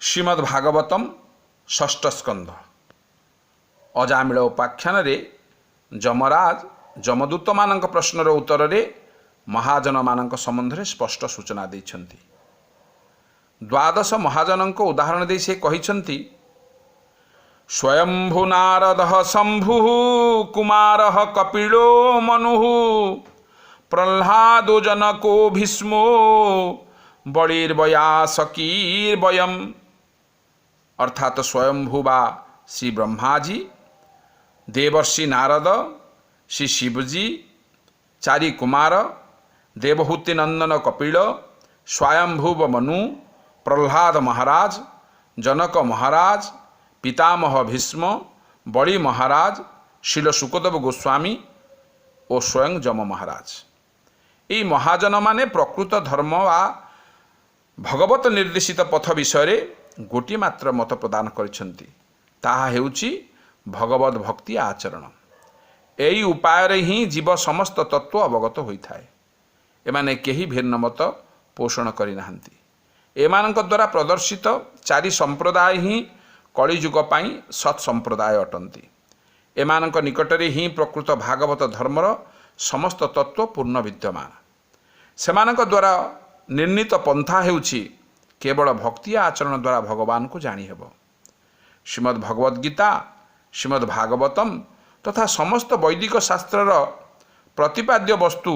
श्रीमद्भागवतम षष्ठ स्कंध अजामिल उपाख्यान जमराज जमदूत मान प्रश्नर उत्तर में महाजन मान संबंध में स्पष्ट सूचना देइछन्ति। द्वादश महाजन उदाहरण दे से कहिछन्ति स्वयंभु नारद शंभु कुमार कपिलो मनु प्रह्लादो जनको भीष्मो बलिर्वयासकीर्वयम्। अर्थात स्वयंभु बा श्री ब्रह्माजी, देवर्षि नारद, श्री शिवजी, चारि कुमार, देवहूति नंदन कपिल, स्वयंभुव मनु, प्रह्लाद महाराज, जनक महाराज, पितामह भीष्म, बलि महाराज, शील सुखदेव गोस्वामी और स्वयं जम महाराज। ये महाजन माने प्रकृत धर्म वा भगवत निर्देशित पथ विषय गोटी मात्र मत प्रदान करिसेंति, ताहा हेउची भगवत भक्ति आचरण। एई उपाय रे ही जीव समस्त तत्व अवगत होइथाए। एमाने केही भिन्न मत पोषण करि नाहंती। एमानक द्वारा प्रदर्शित चारि संप्रदाय ही कलिजुग पाई सत् संप्रदाय अटंती। एमानक निकटरे ही प्रकृत भागवत धर्मर समस्त तत्व पूर्ण विद्यमान। सेमानक द्वारा निर्णीत पंथा हेउछि केवल भक्ति आचरण द्वारा भगवान को जानी हेब। श्रीमद् भगवद गीता, श्रीमद् भागवतम तथा समस्त वैदिक शास्त्रर प्रतिपाद्य वस्तु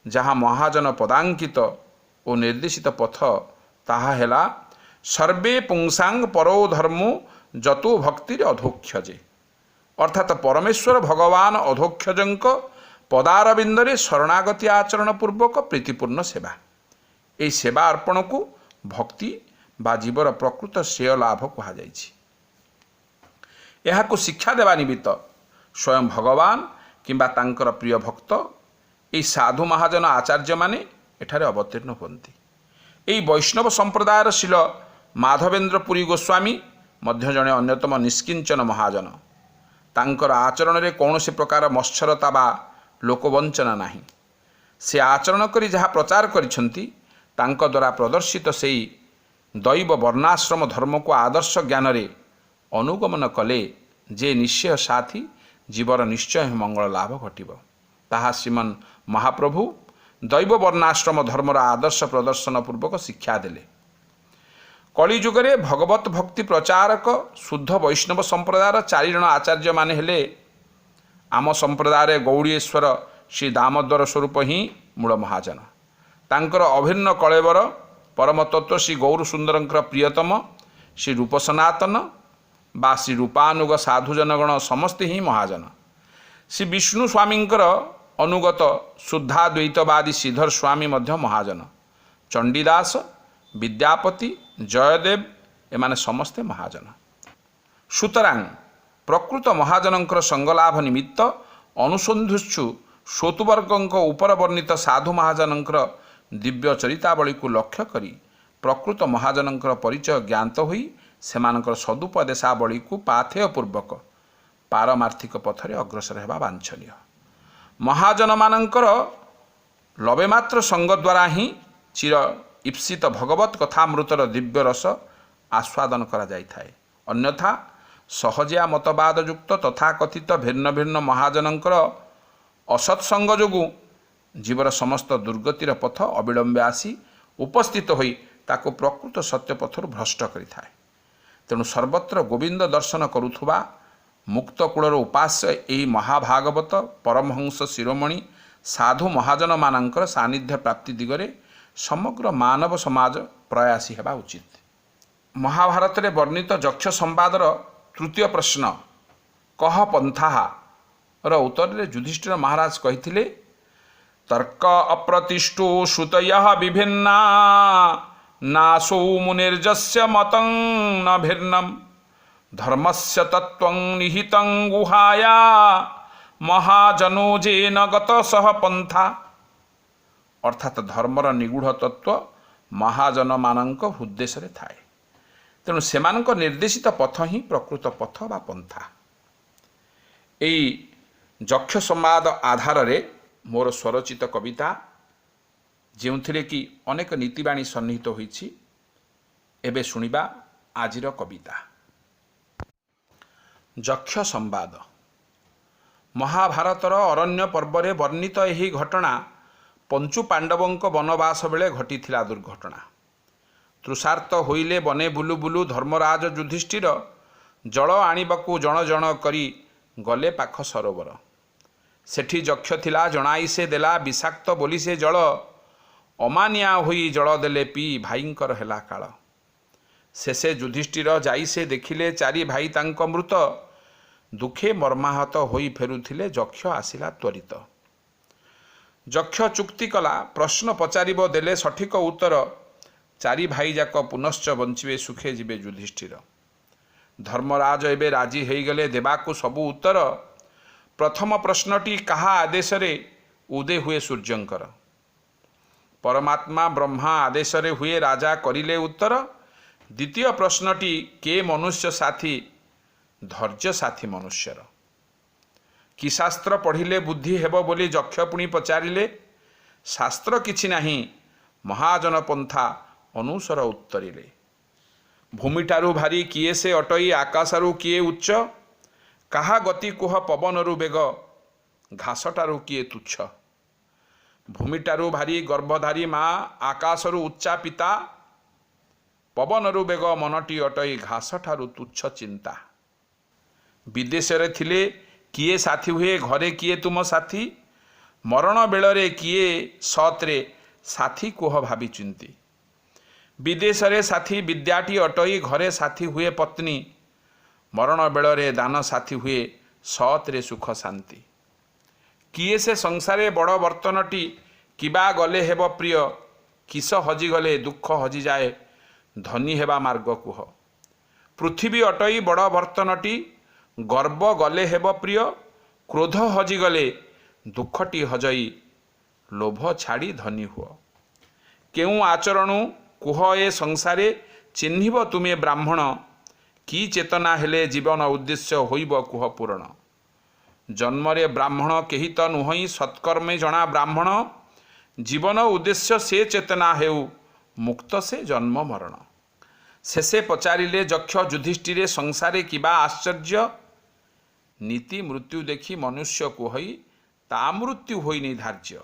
जहाँ महाजन पदांकित और निर्देशित पथ ताहा हेला सर्वे पुंसांग परो धर्मो जतो भक्तिर अधोक्षजे। अर्थात परमेश्वर भगवान अधोक्षजंक पदारविंदरे शरणागति आचरण पूर्वक प्रीतिपूर्ण सेवा। यही सेवा अर्पण को भक्ति बा जीवर प्रकृत श्रेय लाभ कहुଯାଇଛି। यहाकु शिक्षा देवा निमित्त स्वयं भगवान किंबा तांकर प्रिय भक्त यही साधु महाजन आचार्य माने एठारे अवतीर्ण होती। यही वैष्णव संप्रदायर शील माधवेन्द्र पुरी गोस्वामी मध्य जड़े अन्यतम निष्किंचन महाजन। तांकर आचरण रे कौनसी प्रकार मत्सरता बा लोकवंचना नाही। से आचरण करी जहाँ प्रचार करिछन्ति तांक द्वारा प्रदर्शित सेई दैव वर्णाश्रम धर्म को आदर्श ज्ञान रे अनुगमन कले जे निश्चय साथी जीवर निश्चय मंगल लाभ घटिब। ताहा श्रीमन महाप्रभु दैव वर्णाश्रम धर्मर आदर्श प्रदर्शन पूर्वक शिक्षा देले। कलिजुगरे भगवत भक्ति प्रचारक शुद्ध वैष्णव संप्रदायर चारि जण आचार्य माने हेले आम संप्रदाय गौड़ीश्वर श्री दामोदर स्वरूप ही मूल महाजन। तांकर अभिन्न कलेवर परम तत्व श्री गौर सुंदरंकर प्रियतम श्री रूप सनातन बा श्री रूपानुग साधु जनगण समस्ते ही महाजन। श्री विष्णु स्वामींकर अनुगत शुद्धाद्वैतवादी श्रीधर स्वामी मध्य महाजन। चंडीदास, विद्यापति, जयदेव एमाने समस्ते महाजन। सुतरां प्रकृत महाजनंकर संगलाभ निमित्त अनुसंधुष्यु श्रोतुवर्गंक उपर वर्णित साधु महाजनंकर दिव्य चरितावली को लक्ष्य करी प्रकृत महाजनंकर परिचय ज्ञात होई सेमानंकर सदुपदेशावली को पाथेय पूर्वक पारमार्थिक पथरे अग्रसर हेबा वांछनीय। महाजन मानंकर लबे मात्र संग द्वारा ही चिर ईप्सित भगवत कथामृतर दिव्य रस आस्वादन करा जाइथाए। अन्यथा सहजिया मतवाद युक्त तथा कथित भिन्न भिन्न महाजनंकर असत्संग जोगु जीवर समस्त दुर्गतिर पथ अविलंबे आसी उपस्थित होई ताको प्रकृत सत्य पथरु भ्रष्ट करिथाए। तेणु सर्वत्र गोविंद दर्शन करुथुबा मुक्त कूलर उपास्य एही महाभागवत परमहंस शिरोमणि साधु महाजन मानंकर सानिध्य प्राप्ति दिगरे समग्र मानव समाज प्रयासी हेबा उचित। महाभारत रे वर्णित यक्ष संवादर तृतीय प्रश्न कह पंथा र उत्तर रे युधिष्ठिर महाराज कहिथिले तर्क अप्रतिष्ठो श्रुतयः विभिन्ना नासो मुनिर्जस्य मतं न भिन्नम धर्मस्य तत्त्वं निहितं गुहाया महाजनो जेन गत सह पंथा। अर्थात धर्मर निगूढ़ तत्व महाजन मानक उद्देश्य रे थाए। तेणु सेमानक निर्देशित पथ ही प्रकृत पथ बा पंथा। एई यक्ष संवाद आधार रे मोर स्वरचित कविता ଯେଉଁଥିରେ କି ଅନେକ ନୀତିବାଣୀ ସନ୍ନିହିତ ହୋଇଛି। ଏବେ ଶୁଣିବା ଆଜିର କବିତା। ଯକ୍ଷ ସମ୍ବାଦ। ମହାଭାରତର ଅରଣ୍ୟ ପର୍ବରେ ବର୍ଣ୍ଣିତ ଏହି ଘଟଣା ପଞ୍ଚୁ ପାଣ୍ଡବଙ୍କ ବନବାସ ବେଳେ ଘଟିଥିଲା ଦୁର୍ଘଟଣା। ତୃଷାର୍ତ୍ତ ହୋଇଲେ ବନେ ବୁଲୁ ବୁଲୁ ଧର୍ମରାଜ ଯୁଧିଷ୍ଠିର ଜଳ ଆଣିବାକୁ ଜଣ ଜଣ କରି ଗଲେ ପାଖ ସରୋବର। ସେଠି ଯକ୍ଷ ଥିଲା ଜଣାଇ ସେ ଦେଲା ବିଷାକ୍ତ ବୋଲି ସେ ଜଳ, ଅମାନିଆ ହୋଇ ଜଳ ଦେଲେ ପିଇ ଭାଇଙ୍କର ହେଲା କାଳ। ଶେଷେ ଯୁଧିଷ୍ଠିର ଯାଇ ସେ ଦେଖିଲେ ଚାରି ଭାଇ ତାଙ୍କ ମୃତ, ଦୁଃଖେ ମର୍ମାହତ ହୋଇ ଫେରୁଥିଲେ ଯକ୍ଷ ଆସିଲା ତ୍ୱରିତ। ଯକ୍ଷ ଚୁକ୍ତି କଲା ପ୍ରଶ୍ନ ପଚାରିବ ଦେଲେ ସଠିକ ଉତ୍ତର, ଚାରି ଭାଇଯାକ ପୁନଶ୍ଚ ବଞ୍ଚିବେ ସୁଖେ ଯିବେ ଯୁଧିଷ୍ଠିର। ଧର୍ମରାଜ ଏବେ ରାଜି ହୋଇଗଲେ ଦେବାକୁ ସବୁ ଉତ୍ତର। ପ୍ରଥମ ପ୍ରଶ୍ନଟି କାହା ଆଦେଶରେ ଉଦୟ ହୁଏ ସୂର୍ଯ୍ୟଙ୍କର? ପରମାତ୍ମା ବ୍ରହ୍ମା ଆଦେଶରେ ହୁଏ ରାଜା କରିଲେ ଉତ୍ତର। ଦ୍ୱିତୀୟ ପ୍ରଶ୍ନଟି କେ ମନୁଷ୍ୟ ସାଥୀ? ଧୈର୍ଯ୍ୟ ସାଥୀ ମନୁଷ୍ୟର। କି ଶାସ୍ତ୍ର ପଢ଼ିଲେ ବୁଦ୍ଧି ହେବ ବୋଲି ଯକ୍ଷ ପୁଣି ପଚାରିଲେ? ଶାସ୍ତ୍ର କିଛି ନାହିଁ ମହାଜନ ପନ୍ଥା ଅନୁସର ଉତ୍ତରିଲେ। ଭୂମିଠାରୁ ଭାରି କିଏ ସେ ଅଟଇ ଆକାଶରୁ କିଏ ଉଚ୍ଚ? କାହା ଗତି କୁହ ପବନରୁ ବେଗ ଘାସଠାରୁ କିଏ ତୁଚ୍ଛ? ଭୂମିଠାରୁ ଭାରି ଗର୍ଭଧାରୀ ମା ଆକାଶରୁ ଉଚ୍ଚା ପିତା, ପବନରୁ ବେଗ ମନଟି ଅଟଇ ଘାସଠାରୁ ତୁଚ୍ଛ ଚିନ୍ତା। ବିଦେଶରେ ଥିଲେ କିଏ ସାଥୀ ହୁଏ ଘରେ କିଏ ତୁମ ସାଥୀ? ମରଣ ବେଳରେ କିଏ ସତ୍ରେ ସାଥୀ କୁହ ଭାବି ଚିନ୍ତି? ବିଦେଶରେ ସାଥୀ ବିଦ୍ୟାଟି ଅଟଇ ଘରେ ସାଥୀ ହୁଏ ପତ୍ନୀ, ମରଣ ବେଳରେ ଦାନ ସାଥୀ ହୁଏ ସତ୍ରେ ସୁଖ ଶାନ୍ତି। କିଏ ସେ ସଂସାରେ ବଡ଼ ବର୍ତ୍ତନଟି କିବା ଗଲେ ହେବ ପ୍ରିୟ, କିସ ହଜିଗଲେ ଦୁଃଖ ହଜିଯାଏ ଧନୀ ହେବା ମାର୍ଗ କୁହ। ପୃଥିବୀ ଅଟଇ ବଡ଼ ବର୍ତ୍ତନଟି ଗର୍ବ ଗଲେ ହେବ ପ୍ରିୟ, କ୍ରୋଧ ହଜିଗଲେ ଦୁଃଖଟି ହଜଇ ଲୋଭ ଛାଡ଼ି ଧନୀ ହୁଅ। କେଉଁ ଆଚରଣୁ କୁହ ଏ ସଂସାରେ ଚିହ୍ନିବ ତୁମେ ବ୍ରାହ୍ମଣ, କି ଚେତନା ହେଲେ ଜୀବନ ଉଦ୍ଦେଶ୍ୟ ହୋଇବ କୁହ ପୂରଣ। ଜନ୍ମରେ ବ୍ରାହ୍ମଣ କେହି ତ ନୁହଁ ସତ୍କର୍ମେ ଜଣା ବ୍ରାହ୍ମଣ, ଜୀବନ ଉଦ୍ଦେଶ୍ୟ ସେ ଚେତନା ହେଉ ମୁକ୍ତ ସେ ଜନ୍ମ ମରଣ। ଶେଷେ ପଚାରିଲେ ଯକ୍ଷ ଯୁଧିଷ୍ଠିରେ ସଂସାରେ କିବା ଆଶ୍ଚର୍ଯ୍ୟ? ନୀତି ମୃତ୍ୟୁ ଦେଖି ମନୁଷ୍ୟ କୁହଇ ତା ମୃତ୍ୟୁ ହୋଇନି ଧାର୍ଯ୍ୟ।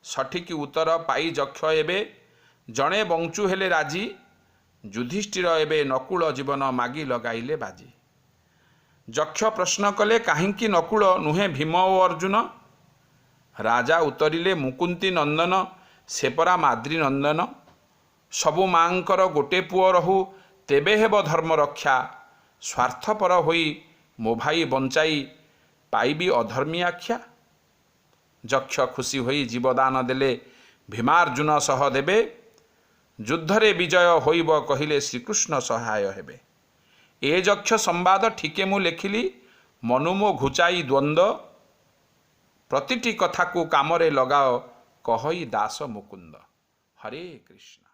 ସଠିକ ଉତ୍ତର ପାଇ ଯକ୍ଷ ଏବେ ଜଣେ ବଞ୍ଚୁ ହେଲେ ରାଜି, ଯୁଧିଷ୍ଠିର ଏବେ ନକୁଳ ଜୀବନ ମାଗି ଲଗାଇଲେ ବାଜି। ଯକ୍ଷ ପ୍ରଶ୍ନ କଲେ କାହିଁକି ନକୁଳ ନୁହେଁ ଭୀମ ଓ ଅର୍ଜୁନ? ରାଜା ଉତ୍ତରିଲେ ମୁକୁନ୍ତି ନନ୍ଦନ ସେପରା ମାଦ୍ରୀ ନନ୍ଦନ। ସବୁ ମାଙ୍କର ଗୋଟେ ପୁଅ ରହୁ ତେବେ ହେବ ଧର୍ମ ରକ୍ଷା, ସ୍ୱାର୍ଥପର ହୋଇ ମୋ ଭାଇ ବଞ୍ଚାଇ ପାଇବି ଅଧର୍ମୀ ଆଖ୍ୟା। ଯକ୍ଷ ଖୁସି ହୋଇ ଜୀବଦାନ ଦେଲେ ଭୀମାର୍ଜୁନ ସହ ଦେବେ, ଯୁଦ୍ଧରେ ବିଜୟ ହୋଇବ କହିଲେ ଶ୍ରୀକୃଷ୍ଣ ସହାୟ ହେବେ। ଏ ଯକ୍ଷ ସମ୍ବାଦ ଠିକେ ମୁଁ ଲେଖିଲି ମନୁ ମୋ ଘୁଚାଇ ଦ୍ୱନ୍ଦ୍ୱ, ପ୍ରତିଟି କଥାକୁ କାମରେ ଲଗାଅ କହଇ ଦାସ ମୁକୁନ୍ଦ। ହରେ କୃଷ୍ଣ।